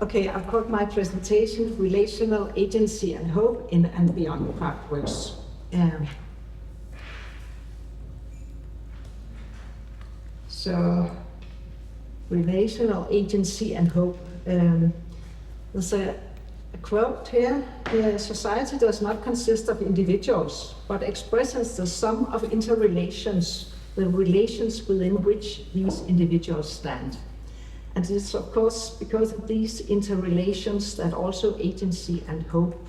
Okay, I've called my presentation Relational Agency and Hope in and Beyond CraftWorks. So, relational agency and hope. There's a quote here: society does not consist of individuals, but expresses the sum of interrelations, the relations within which these individuals stand. And it's of course because of these interrelations that also agency and hope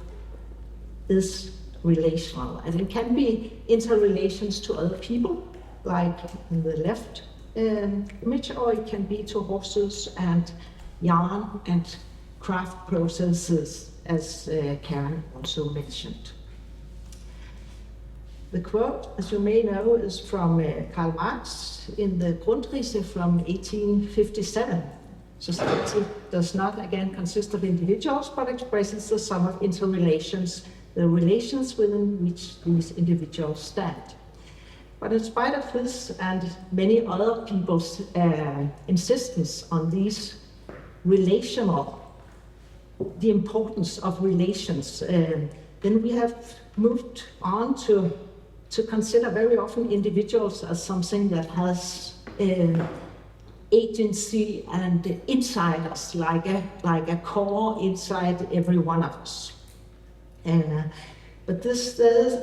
is relational. And it can be interrelations to other people, like in the left image, or it can be to horses and yarn and craft processes, as Karen also mentioned. The quote, as you may know, is from Karl Marx in the Grundrisse from 1857. Society does not, again, consist of individuals, but expresses the sum of interrelations, the relations within which these individuals stand. But in spite of this and many other people's insistence on these relational, the importance of relations, then we have moved on to consider very often individuals as something that has agency and inside us, like a core inside every one of us. But there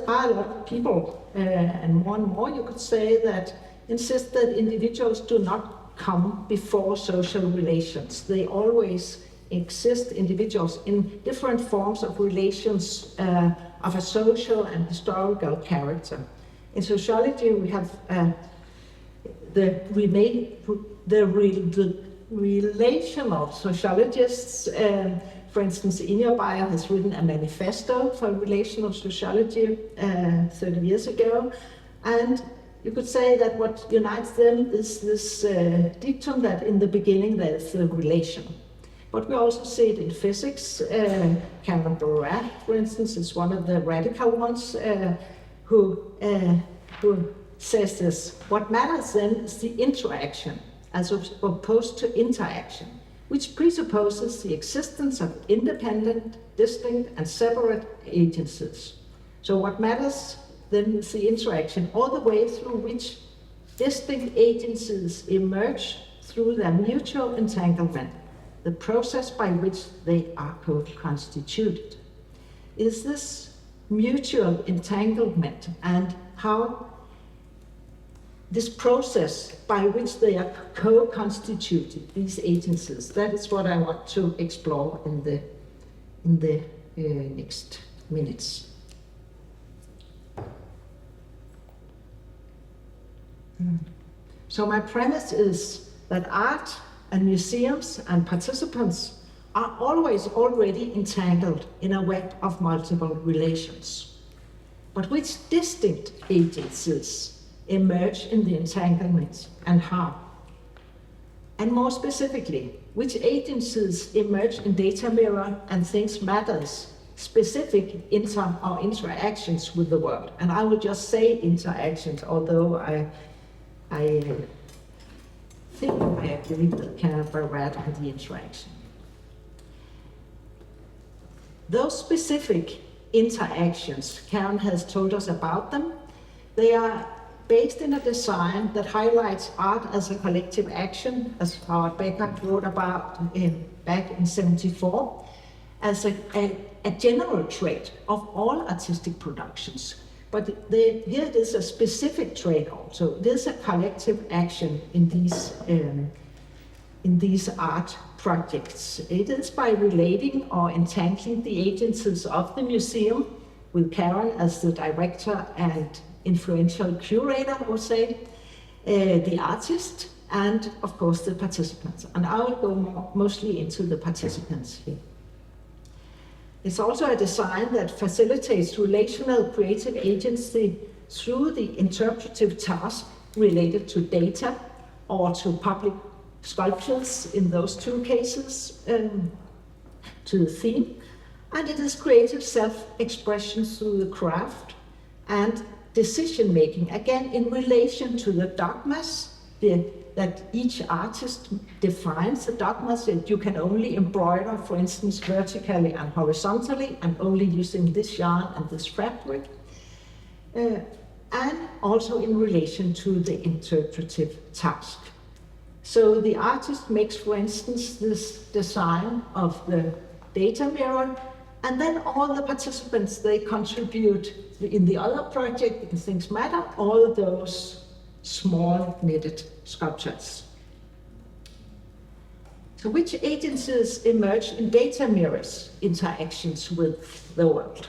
are a lot of people, and more you could say, that insist that individuals do not come before social relations. They always exist, individuals, in different forms of relations of a social and historical character. In sociology, we have the relational sociologists. For instance, Ingerbeier has written a manifesto for relational sociology 30 years ago. And you could say that what unites them is this dictum that in the beginning there's a relation. But we also see it in physics. Cameron Borat, for instance, is one of the radical ones who says this: what matters then is the interaction as opposed to interaction, which presupposes the existence of independent, distinct, and separate agencies. So what matters then is the interaction, all the way through which distinct agencies emerge through their mutual entanglement, the process by which they are co-constituted. Is this mutual entanglement and how this process by which they are co-constituted, these agencies, that is what I want to explore in the next minutes. So my premise is that art and museums and participants are always already entangled in a web of multiple relations. But which distinct agencies emerge in the entanglement and how? And more specifically, which agencies emerge in data mirror and things matters, specific interactions with the world? And I will just say interactions, although I think I agree with Karen Borat on the interaction. Those specific interactions, Karen has told us about them. They are based in a design that highlights art as a collective action, as Howard Becker wrote about back in '74, as a general trait of all artistic productions. But here it is a specific trait also. There's a collective action in these art projects. It is by relating or entangling the agencies of the museum, with Karen as the director and influential curator, I would say, the artist, and of course the participants. And I will go mostly into the participants here. It's also a design that facilitates relational creative agency through the interpretive task related to data or to public sculptures in those two cases, to the theme. And it is creative self-expression through the craft and decision-making, again in relation to the dogmas, the that each artist defines the dogmas, that you can only embroider, for instance, vertically and horizontally, and only using this yarn and this fabric, and also in relation to the interpretive task. So the artist makes, for instance, this design of the data mirror, and then all the participants, they contribute in the other project, in Things Matter, all those small knitted sculptures. So which agencies emerge in data mirrors interactions with the world?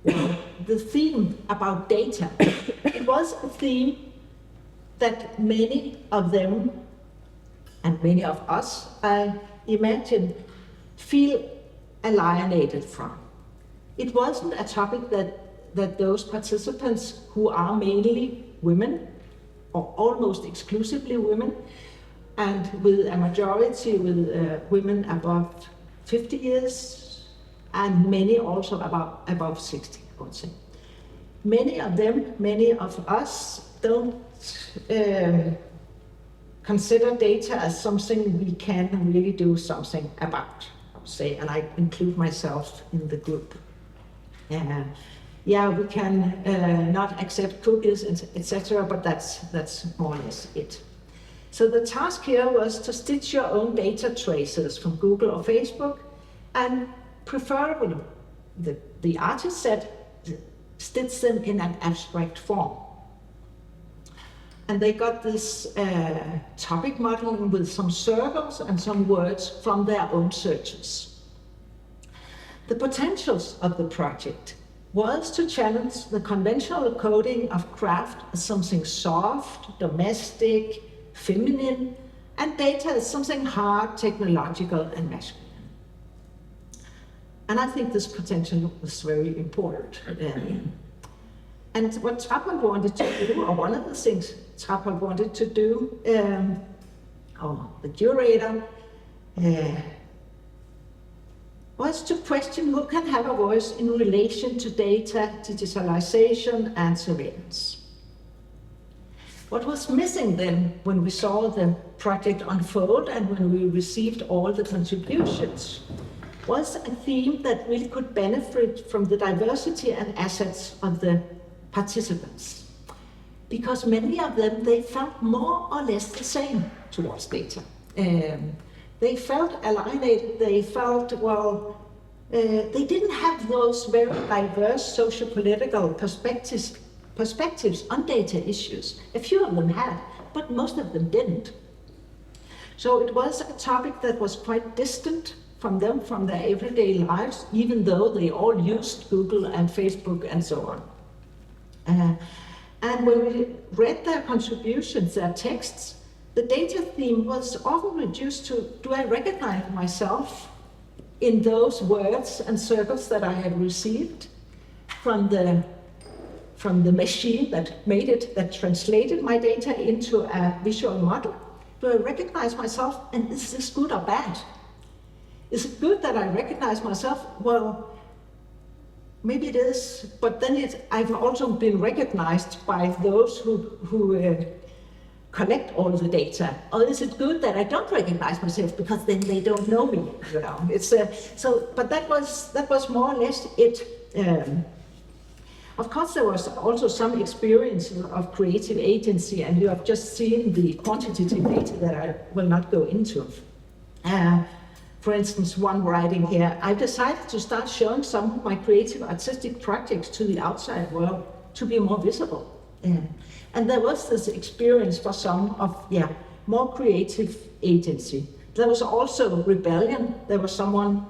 Well, the theme about data, it was a theme that many of them, and many of us, I imagine, feel alienated from. It wasn't a topic that those participants, who are mainly women, or almost exclusively women, and with a majority with women above 50 years, and many also above 60, I would say. Many of them, many of us, don't consider data as something we can really do something about, I would say, and I include myself in the group. Yeah, we can not accept cookies, etc., but that's more or less it. So the task here was to stitch your own data traces from Google or Facebook, and preferably, the artist said, stitch them in an abstract form. And they got this topic modeling with some circles and some words from their own searches. The potentials of the project was to challenge the conventional coding of craft as something soft, domestic, feminine, and data as something hard, technological, and masculine. And I think this potential was very important. And what Trapholt wanted to do, or one of the things Trapholt wanted to do, or the curator, was to question who can have a voice in relation to data, digitalization, and surveillance. What was missing then, when we saw the project unfold and when we received all the contributions, was a theme that really could benefit from the diversity and assets of the participants. Because many of them, they felt more or less the same towards data. They felt alienated, they felt, well, they didn't have those very diverse socio-political perspectives on data issues. A few of them had, but most of them didn't. So it was a topic that was quite distant from them, from their everyday lives, even though they all used Google and Facebook and so on. And when we read their contributions, their texts, the data theme was often reduced to, do I recognize myself in those words and circles that I had received from the machine that made it, that translated my data into a visual model? Do I recognize myself, and is this good or bad? Is it good that I recognize myself? Well, maybe it is, but then I've also been recognized by those who collect all the data. Or is it good that I don't recognize myself because then they don't know me? You know, it's but that was more or less it. Of course, there was also some experience of creative agency, and you have just seen the quantitative data that I will not go into. For instance, one writing here, I decided to start showing some of my creative artistic projects to the outside world to be more visible. And there was this experience for some of, more creative agency. There was also rebellion. There was someone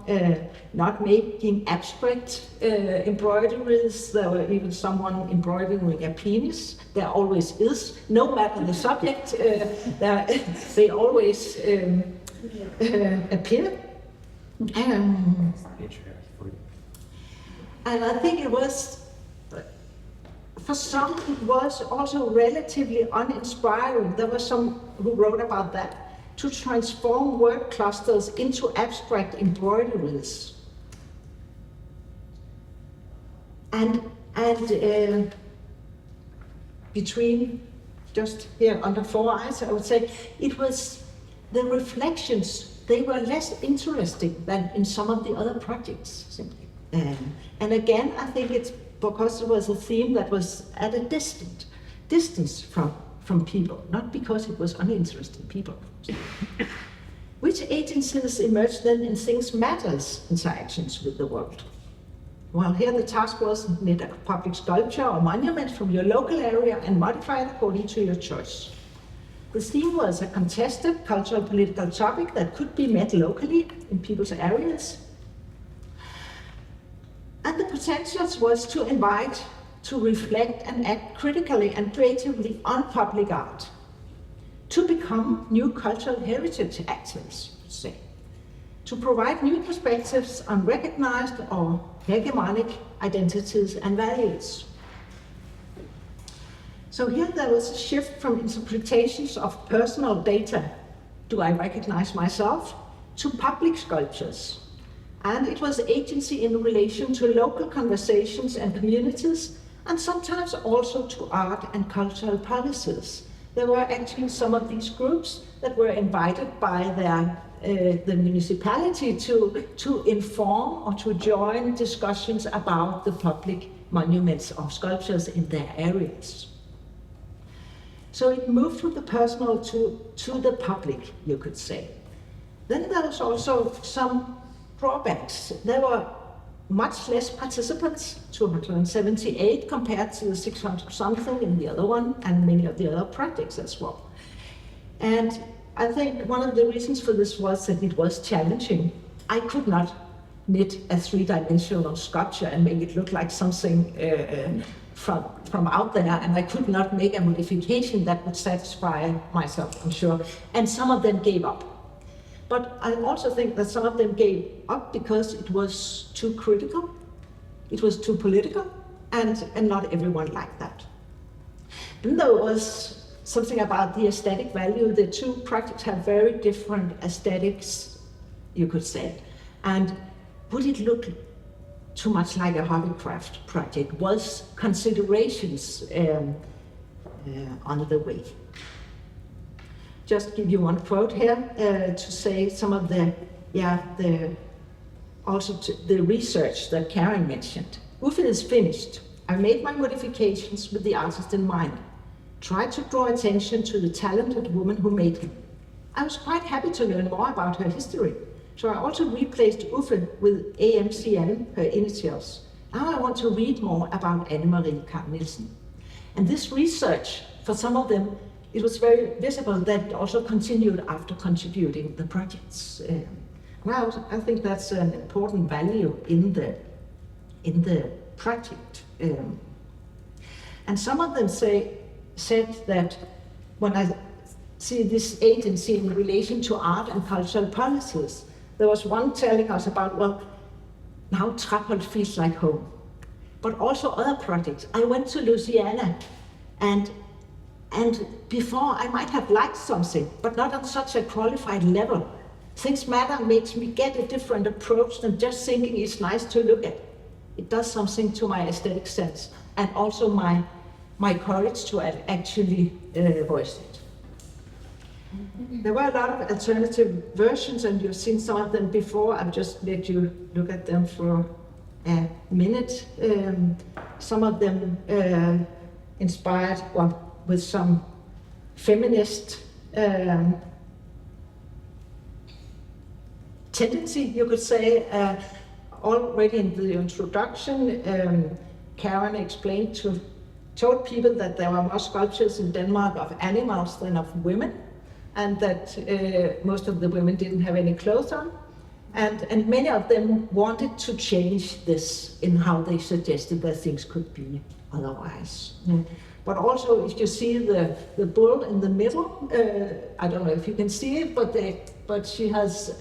not making abstract embroideries. There were even someone embroidering a penis. There always is, no matter the subject, they always appear. And I think it was, for some, it was also relatively uninspiring. There were some who wrote about that, to transform word clusters into abstract embroideries. And between just here under 4 eyes, I would say, it was the reflections, they were less interesting than in some of the other projects, simply. And again, I think it's because it was a theme that was at a distance from people, not because it was uninteresting people. Which agencies emerged then in things matters interactions with the world? Well, here the task was knit a public sculpture or monument from your local area and modify it according to your choice. The theme was a contested cultural political topic that could be met locally in people's areas. And the potentials was to invite, to reflect and act critically and creatively on public art, to become new cultural heritage actors, say, to provide new perspectives on recognized or hegemonic identities and values. So here there was a shift from interpretations of personal data, do I recognize myself, to public sculptures. And it was agency in relation to local conversations and communities, and sometimes also to art and cultural policies. There were actually some of these groups that were invited by the municipality to inform or to join discussions about the public monuments or sculptures in their areas. So it moved from the personal to the public, you could say. Then there was also some drawbacks. There were much less participants, 278 compared to the 600 something in the other one, and many of the other projects as well. And I think one of the reasons for this was that it was challenging. I could not knit a three-dimensional sculpture and make it look like something from out there, and I could not make a modification that would satisfy myself, I'm sure. And some of them gave up. But I also think that some of them gave up because it was too critical, it was too political, and not everyone liked that. Then there was something about the aesthetic value. The two projects have very different aesthetics, you could say. And would it look too much like a hobbycraft project? Was considerations on the way. Just give you one quote here to say some of the research that Karen mentioned. Uffe is finished. I made my modifications with the artist in mind. Tried to draw attention to the talented woman who made him. I was quite happy to learn more about her history. So I also replaced Uffe with AMCN, her initials. Now I want to read more about Anne-Marie Carl Nielsen. And this research, for some of them, it was very visible that it also continued after contributing the projects. Well, I think that's an important value in the project. And some of them said that when I see this agency in relation to art and cultural policies, there was one telling us about, well, now Trapholt feels like home. But also other projects. I went to Louisiana, and before I might have liked something, but not on such a qualified level. Things Matter makes me get a different approach than just thinking it's nice to look at. It does something to my aesthetic sense, and also my courage to actually voice it. There were a lot of alternative versions, and you've seen some of them before. I'll just let you look at them for a minute. Some of them inspired with some feminist tendency, you could say. Already in the introduction, Karen told people that there were more sculptures in Denmark of animals than of women, and that most of the women didn't have any clothes on. And many of them wanted to change this in how they suggested that things could be otherwise. But also, if you see the bull in the middle, I don't know if you can see it, but she has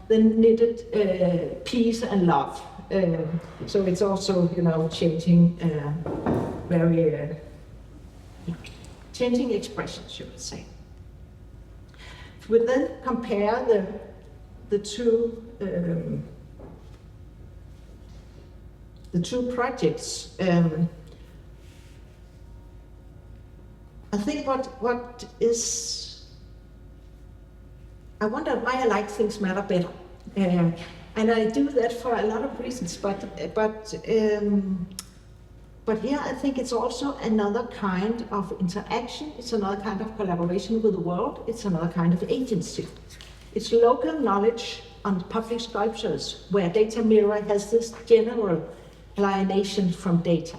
the knitted peace and love. So it's also, changing changing expressions, you would say. If we then compare the two projects, I think what is, I wonder why I like things matter better. And I do that for a lot of reasons, but here I think it's also another kind of interaction, it's another kind of collaboration with the world, it's another kind of agency. It's local knowledge on public sculptures, where data mirror has this general alienation from data.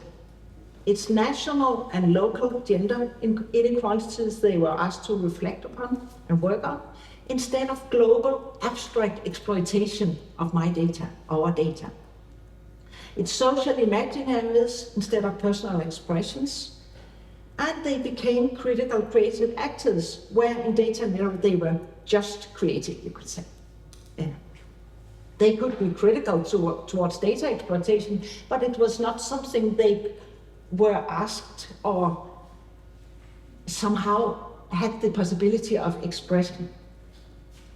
It's national and local gender inequalities they were asked to reflect upon and work on, instead of global abstract exploitation of my data, our data. It's social imaginaries instead of personal expressions, and they became critical creative actors, where in data mirror they were just creative, you could say. They could be critical towards data exploitation, but it was not something they were asked or somehow had the possibility of expressing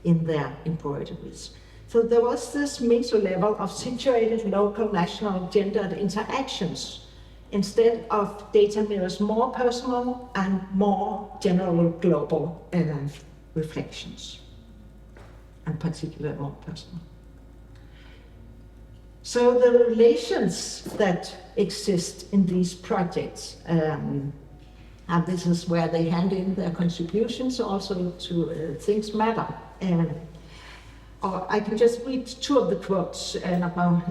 in their embroideries. So there was this meso level of situated local, national, gendered interactions, instead of data mirrors more personal and more general global reflections, and particularly more personal. So the relations that exist in these projects, and this is where they hand in their contributions also to Things Matter. Or I can just read two of the quotes, number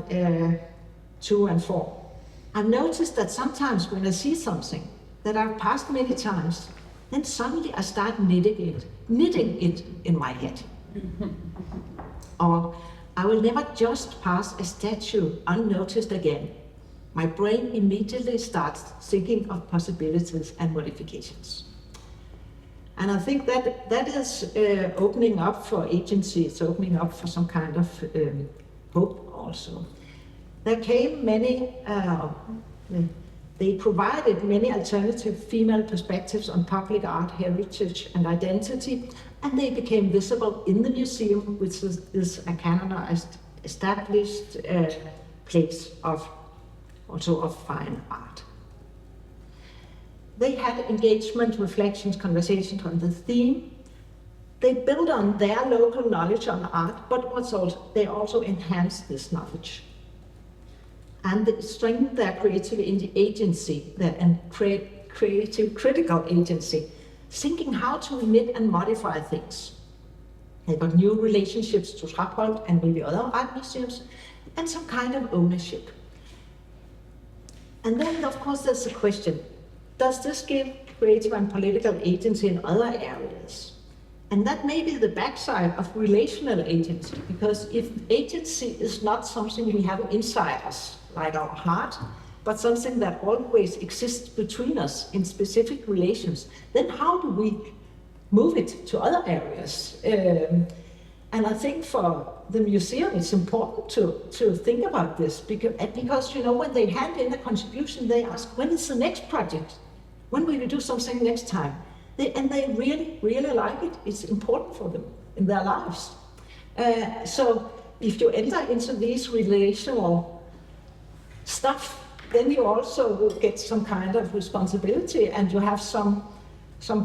2 and 4. I've noticed that sometimes when I see something that I've passed many times, then suddenly I start knitting it in my head. Or I will never just pass a statue unnoticed again. My brain immediately starts thinking of possibilities and modifications. And I think that is opening up for agency, it's opening up for some kind of hope also. There came many, they provided many alternative female perspectives on public art, heritage and identity, and they became visible in the museum, which is a canonized, established place of fine art. They had engagement, reflections, conversations on the theme. They built on their local knowledge on art, but they also enhanced this knowledge. And they strengthened their creative agency and creative critical agency, thinking how to knit and modify things. They got new relationships to Trapholt and maybe other art museums, and some kind of ownership. And then, of course, there's the question, does this give creative and political agency in other areas? And that may be the backside of relational agency, because if agency is not something we have inside us, like our heart, but something that always exists between us in specific relations, then how do we move it to other areas? And I think for the museum, it's important to think about this, because you know, when they hand in a contribution, they ask, when is the next project? When will you do something next time? And they really, really like it. It's important for them in their lives. So if you enter into these relational stuff, then you also will get some kind of responsibility, and you have some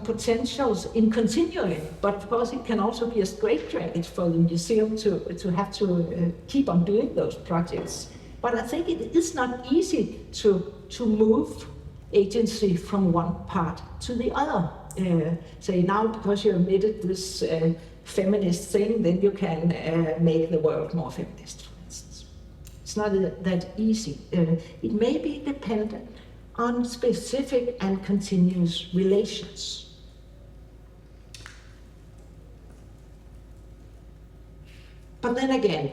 potentials in continuing. But of course, it can also be a straitjacket for the museum to have to keep on doing those projects. But I think it is not easy to move agency from one part to the other. Say now, because you admitted this feminist thing, then you can make the world more feminist, for instance. It's not that easy. It may be dependent on specific and continuous relations. But then again,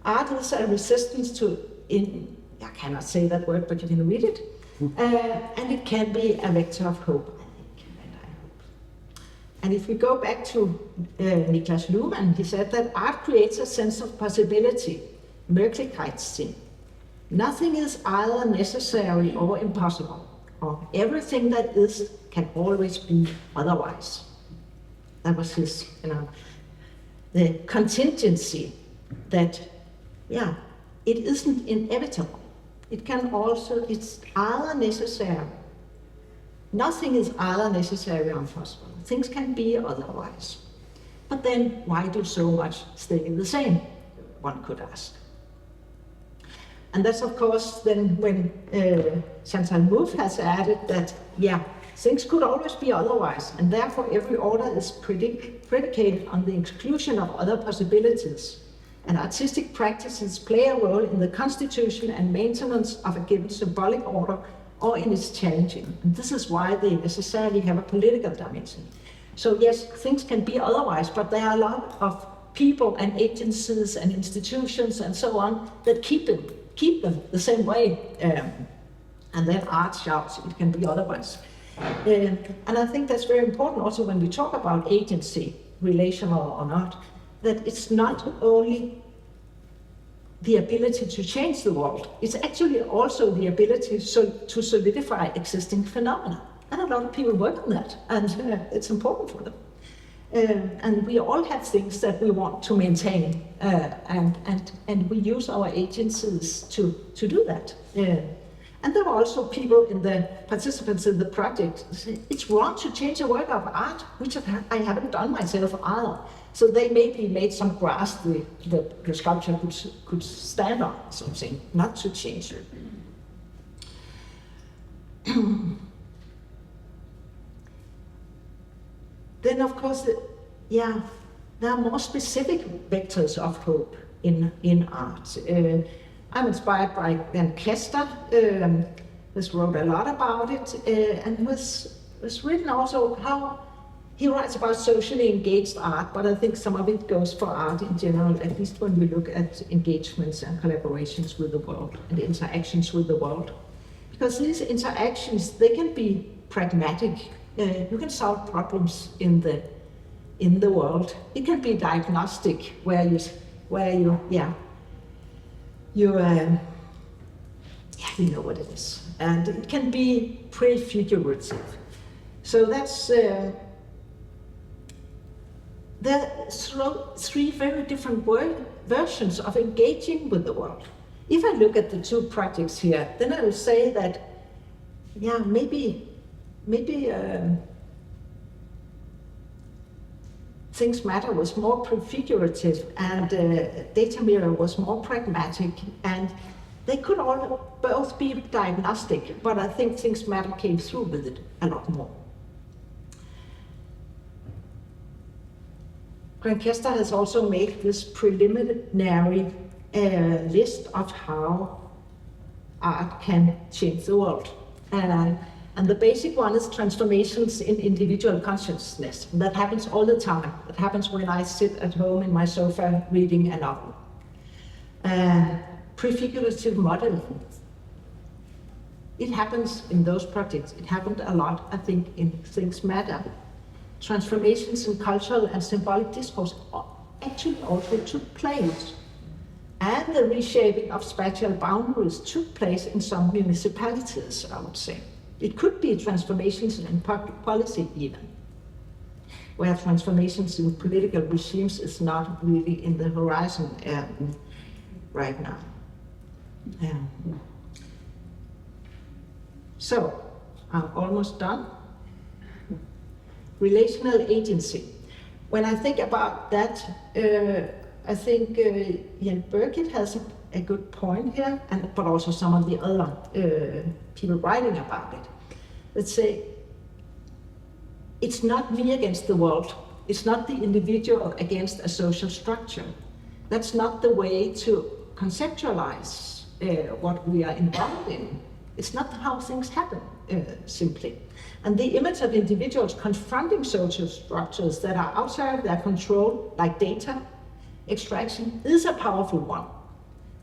art is a resistance to, I cannot say that word, but you can read it, and it can be a vector of hope. And if we go back to Niklas Luhmann, he said that art creates a sense of possibility, Möglichkeitssinn. Nothing is either necessary or impossible, or everything that is can always be otherwise. That was his, the contingency that, it isn't inevitable. It can also, it's either necessary Nothing is either necessary or impossible. Things can be otherwise. But then why do so much stay the same, one could ask. And that's of course then when Chantal Mouffe has added that, yeah, things could always be otherwise, and therefore every order is predicated on the exclusion of other possibilities. And artistic practices play a role in the constitution and maintenance of a given symbolic order or in its challenging. And this is why they necessarily have a political dimension. So yes, things can be otherwise, but there are a lot of people and agencies and institutions and so on that keep them the same way. And then art shouts, it can be otherwise. And I think that's very important also when we talk about agency, relational or not, that it's not only the ability to change the world, it's actually also the ability to solidify existing phenomena. And a lot of people work on that, and it's important for them. And we all have things that we want to maintain, and we use our agencies to do that. And there are also people in the participants in the project who say, it's wrong to change a work of art, which I haven't done myself either. So they maybe made some grass the sculpture could stand on, something, not to change it. Then of course, there are more specific vectors of hope in art. I'm inspired by Van Kester, who's wrote a lot about it, and was written also how he writes about socially engaged art, but I think some of it goes for art in general, at least when we look at engagements and collaborations with the world and interactions with the world. Because these interactions, they can be pragmatic. You can solve problems in the world. It can be diagnostic, where you know what it is. And it can be prefigurative. So that's, there are three very different versions of engaging with the world. If I look at the two projects here, then I will say that, maybe Things Matter was more prefigurative, and Data Mirror was more pragmatic, and they could all both be diagnostic, but I think Things Matter came through with it a lot more. Van Kester has also made this preliminary list of how art can change the world. And the basic one is transformations in individual consciousness. That happens all the time. It happens when I sit at home in my sofa reading a novel. Prefigurative modeling. It happens in those projects. It happened a lot, I think, in Things Matter. Transformations in cultural and symbolic discourse actually also took place. And the reshaping of spatial boundaries took place in some municipalities, I would say. It could be transformations in public policy even, where transformations in political regimes is not really in the horizon right now. So, I'm almost done. Relational agency. When I think about that, I think Birgit has a good point here, but also some of the other people writing about it. Let's say, it's not me against the world. It's not the individual against a social structure. That's not the way to conceptualize what we are involved in. It's not how things happen, simply. And the image of individuals confronting social structures that are outside of their control, like data extraction, is a powerful one.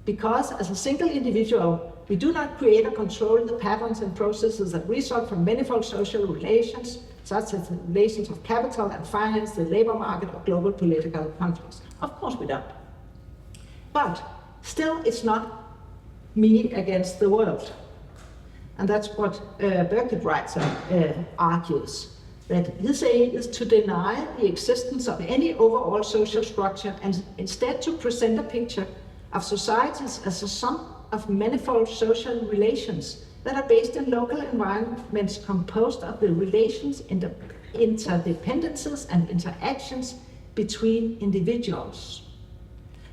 Because as a single individual, we do not create or control the patterns and processes that result from manifold social relations, such as the relations of capital and finance, the labor market, or global political conflicts. Of course we don't. But still, it's not me against the world. And that's what Birgit writes argues, that his aim is to deny the existence of any overall social structure and instead to present a picture of societies as a sum of manifold social relations that are based in local environments composed of the relations, interdependencies, and interactions between individuals.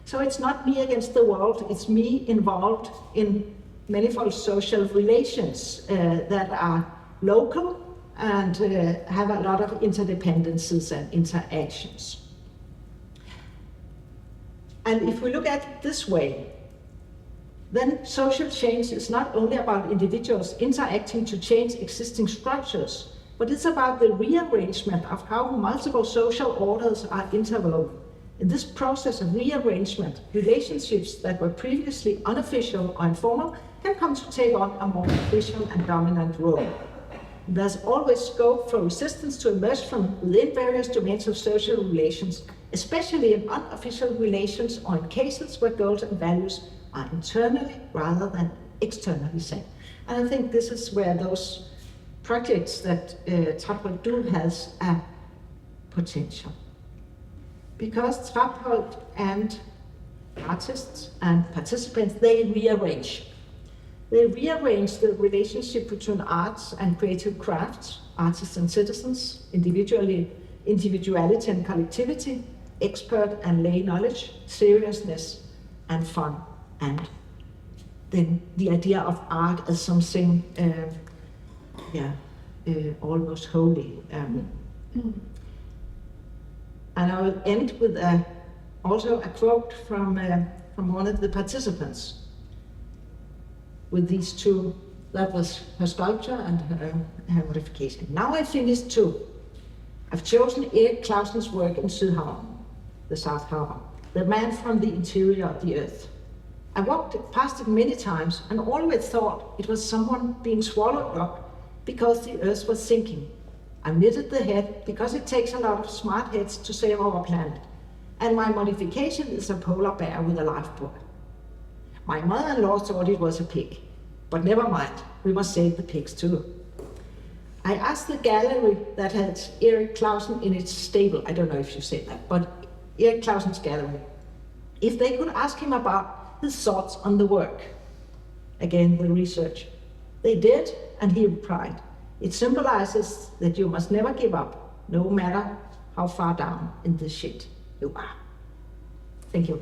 So it's not me against the world, it's me involved in manifold social relations that are local and have a lot of interdependencies and interactions. And if we look at it this way, then social change is not only about individuals interacting to change existing structures, but it's about the rearrangement of how multiple social orders are interwoven. In this process of rearrangement, relationships that were previously unofficial or informal can come to take on a more official and dominant role. There's always scope for resistance to emerge from within various domains of social relations, especially in unofficial relations or in cases where goals and values are internally rather than externally set. And I think this is where those projects that Trapholt do has a potential. Because Trapholt and artists and participants, they rearrange. They rearrange the relationship between arts and creative crafts, artists and citizens, individuality and collectivity, expert and lay knowledge, seriousness and fun, and then the idea of art as something almost holy. And I will end with also a quote from one of the participants with these two. That was her sculpture and her modification. Now I finished two. I've chosen Erik Clausen's work in Sydhavn, the South Harbor, the man from the interior of the earth. I walked past it many times and always thought it was someone being swallowed up because the earth was sinking. I knitted the head because it takes a lot of smart heads to save our planet. And my modification is a polar bear with a lifeboat. My mother-in-law thought it was a pig, but never mind, we must save the pigs too. I asked the gallery that had Erik Clausen in its stable, I don't know if you said that, but Erik Clausen's gallery, if they could ask him about his thoughts on the work. Again, the research. They did, and he replied, it symbolizes that you must never give up, no matter how far down in the shit you are. Thank you.